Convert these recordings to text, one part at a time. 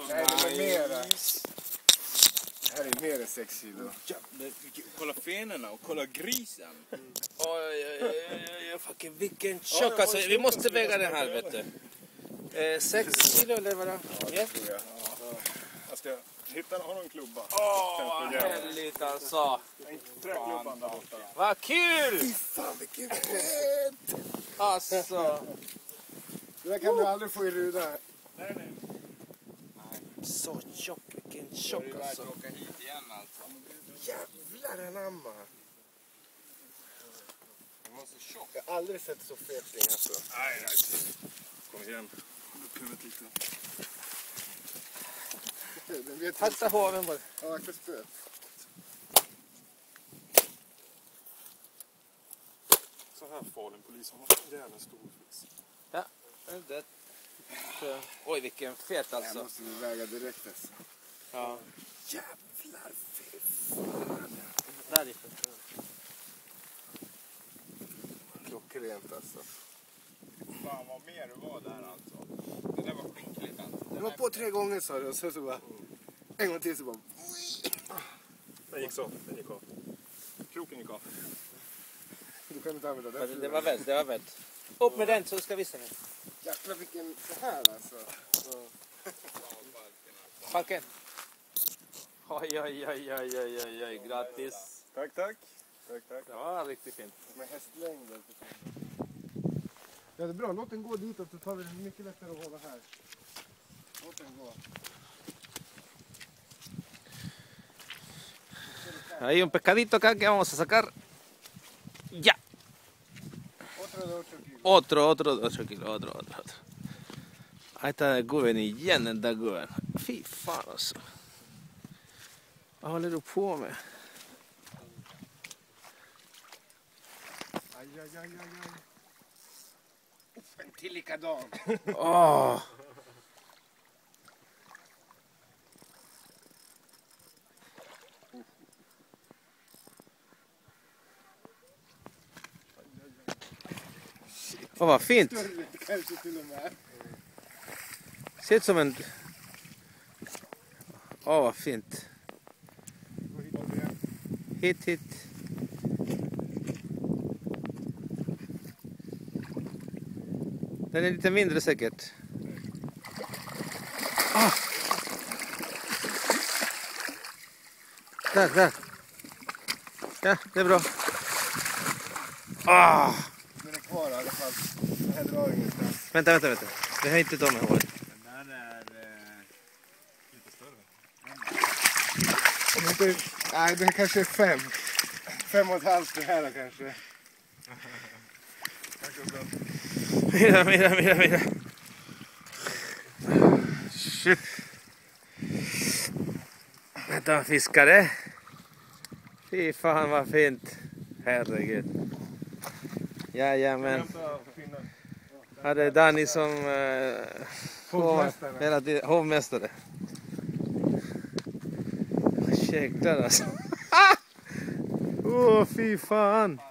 Nej, det är mera. Det här är mer än 6 kilo. Kolla fenorna och kolla grisen. Oj, fucking vilken tjock. Alltså, vi måste väga den här, vet du. 6 kilo eller vad det är? Jag ska hitta någon klubba. Åh, härligt alltså. Träklubban där borta. Vad kul! Fy fan vilken fett! Alltså. Det där kan du aldrig få i ruda. Nej. Så tjock, vilken tjock alltså. åka hit igen alltså. Jävlar anamma. Den var så tjock. Jag har aldrig sett så fet ring alltså. Nej. Kom igen. Huvudet lite. Den vet Fasta hoven bara. Ja, för spöt. Så här farlig polis har en jävla stor fisk. Ja, det. Så, oj, vilken fet Jag alltså. måste väga direkt alltså. Ja. Jävlar fy fan. Därifrån. Klockrent alltså. Fan vad mer det var där alltså. Det där var skickligt alltså. Det var på 3 gånger sa du och så bara. En gång till så bara. Den gick så. Den gick av. Kroken gick av. Du kan inte använda den. Det var värt. Upp med den så ska vi se nu. Jävlar vilken så här alltså. Falken. Oj, grattis. Tack. Det var riktigt fint. Med hästlängder. Ja det är bra, låt den gå dit och så tar vi den mycket lättare att hålla här. Låt den gå. Hay un pescadito acá que vamos a sacar. Ya. Otro kilo. Ahí está gubben igen, den där gubben. Fy fan alltså. Vad håller du på med? Aj. En till likadan. Åh. Åh, vad fint. Större kanske till och med. Ser ut som en... Åh, vad fint. Hit. Den är lite mindre säkert. Ah. Där. Ja, det är bra. Ah. Den är kvar i alla fall. Den här drar ingenstans. Vänta. Det har inte de här håret. Den där är lite större. Om inte, nej, den kanske är 5. 5,5 det här kanske. Mira. Shit. Vänta, fiskare. Fy fan vad fint. Herregud. Jajamän. Ja, det är Danny som hovmästare. Jäklar alltså. Fy fan.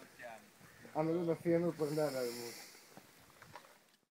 Annorlunda fenor på den där däremot.